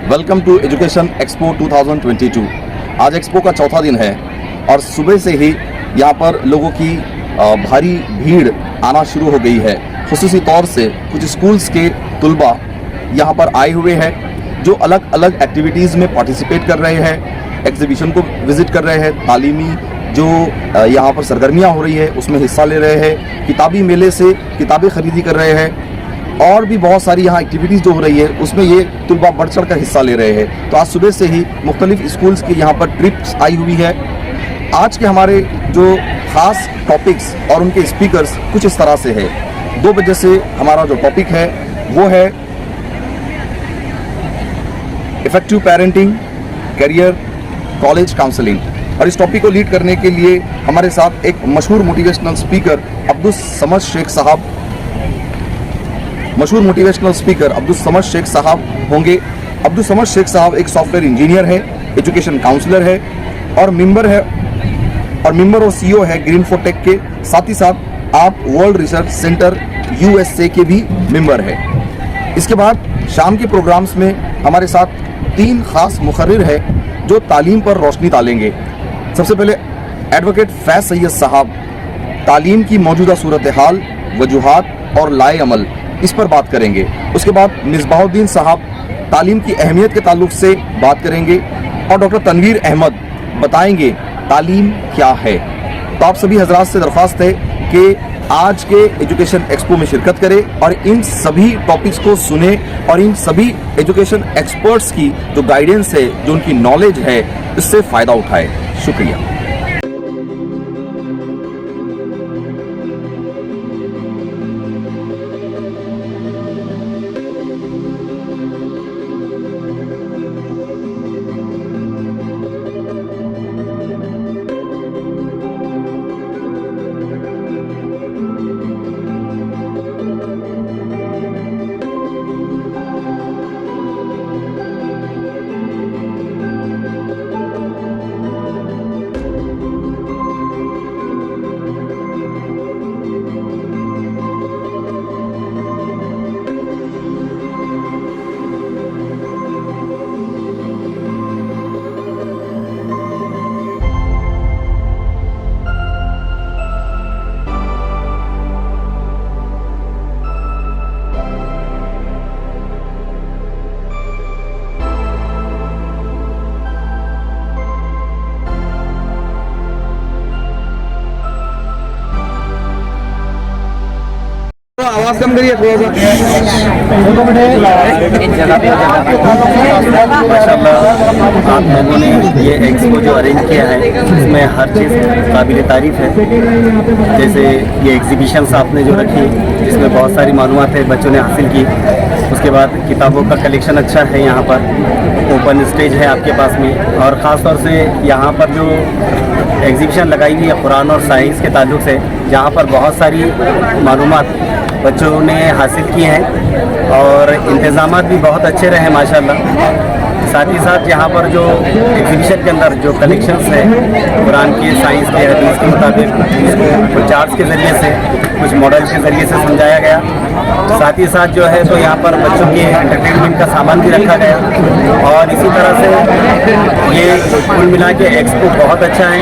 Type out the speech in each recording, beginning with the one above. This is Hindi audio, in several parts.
Welcome to education expo 2022। आज एक्सपो का चौथा दिन है और सुबह से ही यहाँ पर लोगों की भारी भीड़ आना शुरू हो गई है। खुसूसी तौर से कुछ स्कूल्स के तुलबा यहाँ पर आए हुए हैं जो अलग अलग एक्टिविटीज़ में पार्टिसिपेट कर रहे हैं, एग्जीबिशन को विज़िट कर रहे हैं, तालीमी जो यहाँ पर सरगर्मियाँ हो रही है उसमें हिस्सा ले रहे हैं, किताबी मेले से किताबें खरीदी कर रहे हैं और भी बहुत सारी यहाँ एक्टिविटीज़ जो हो रही है उसमें ये तुलबा बढ़ चढ़ कर हिस्सा ले रहे हैं। तो आज सुबह से ही मुख्तलिफ स्कूल्स की यहाँ पर ट्रिप्स आई हुई है। आज के हमारे जो ख़ास टॉपिक्स और उनके स्पीकर्स कुछ इस तरह से है। 2 बजे से हमारा जो टॉपिक है वो है effective parenting, career, college counselling. और इस टॉपिक को लीड करने के लिए हमारे साथ एक मशहूर मोटिवेशनल स्पीकर अब्दुल समद शेख साहब होंगे। अब्दुल समद शेख साहब एक सॉफ्टवेयर इंजीनियर है, एजुकेशन काउंसलर है और मेंबर और सीईओ है ग्रीन फॉर टेक के। साथ ही साथ आप वर्ल्ड रिसर्च सेंटर USA के भी मेंबर है। इसके बाद शाम के प्रोग्राम्स में हमारे साथ 3 खास मुखर्रिर है जो तालीम पर रोशनी डालेंगे। सबसे पहले एडवोकेट फैज सैयद साहब तालीम की मौजूदा सूरत हाल, वजूहात और लाए अमल इस पर बात करेंगे। उसके बाद मिसबाहुद्दीन साहब तालीम की अहमियत के ताल्लुक से बात करेंगे और डॉक्टर तनवीर अहमद बताएंगे तालीम क्या है। तो आप सभी हजरात से दरख्वास्त है कि आज के एजुकेशन एक्सपो में शिरकत करें और इन सभी टॉपिक्स को सुने और इन सभी एजुकेशन एक्सपर्ट्स की जो गाइडेंस है, जो उनकी नॉलेज है, इससे फ़ायदा उठाएं। शुक्रिया। आवाज कम करिए थोड़ा सा। माशाल्लाह आप लोगों ने ये एक्सपो जो अरेंज किया है इसमें हर चीज़ काबिल तारीफ़ है। जैसे ये एग्जीबिशंस आपने जो रखी इसमें बहुत सारी मालूमात है बच्चों ने हासिल की। उसके बाद किताबों का कलेक्शन अच्छा है, यहाँ पर ओपन स्टेज है आपके पास में। और ख़ास तौर से यहाँ पर जो एग्जीबिशन लगाई हुई है कुरान और साइंस के ताल्लुक से, जहाँ पर बहुत सारी मालूमात बच्चों ने हासिल की हैं और इंतज़ामात भी बहुत अच्छे रहे माशाल्लाह। साथ ही साथ यहाँ पर जो एग्जीबिशन के अंदर जो कलेक्शंस है कुरान के, साइंस के, हदीस के मुताबिक इसको कुछ चार्ट्स के ज़रिए से, कुछ मॉडल्स के ज़रिए से समझाया गया। साथ ही साथ जो है तो यहाँ पर बच्चों के एंटरटेनमेंट का सामान भी रखा गया और इसी तरह से ये कुल मिला के एक्सपो बहुत अच्छा है।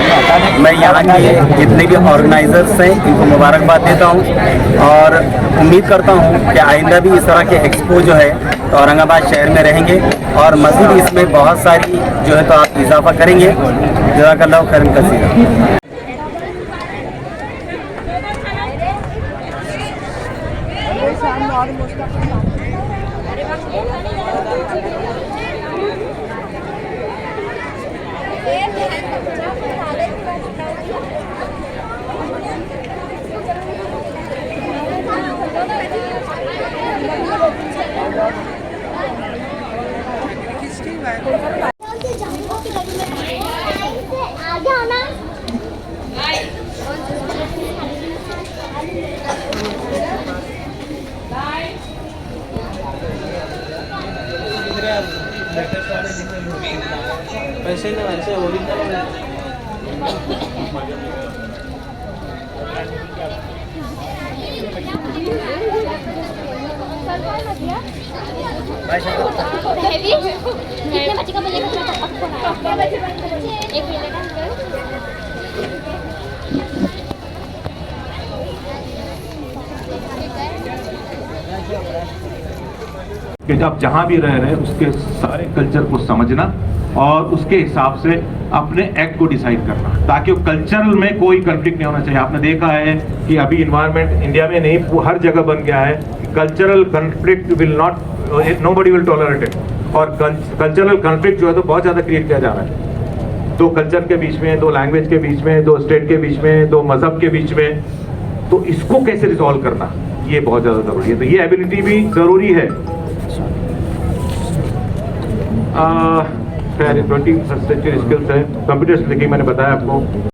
मैं यहाँ के जितने भी ऑर्गेनाइजर्स हैं इनको मुबारकबाद देता हूँ और उम्मीद करता हूँ कि आइंदा भी इस तरह के एक्सपो जो है तो औरंगाबाद शहर में रहेंगे और मज़ीद इसमें बहुत सारी जो है तो आप इजाफा करेंगे। जज़ाकल्लाहु खैरन कसीरा। वैसे ना वैसे ओरिजिनल भाई हैवी कितने बच्चे का बोलेगा थोड़ा चप्पल एक मिनट कि आप जहाँ भी रह रहे हैं उसके सारे कल्चर को समझना और उसके हिसाब से अपने एक्ट को डिसाइड करना, ताकि वो कल्चरल में कोई कंफ्लिक्ट नहीं होना चाहिए। आपने देखा है कि अभी इन्वायरमेंट इंडिया में नहीं, हर जगह बन गया है कि cultural conflict will not, nobody will tolerate it. और कल्चरल कंफ्लिक्ट जो है तो बहुत ज़्यादा क्रिएट किया जा रहा है, दो कल्चर के बीच में, दो लैंग्वेज के बीच में, दो स्टेट के बीच में, दो मजहब के बीच में। तो इसको कैसे रिजॉल्व करना, ये बहुत ज़्यादा ज़रूरी है। तो ये एबिलिटी भी ज़रूरी है। खैर 20वीं सेंचुरी स्किल्स है, कंप्यूटर्स, देखिए मैंने बताया आपको।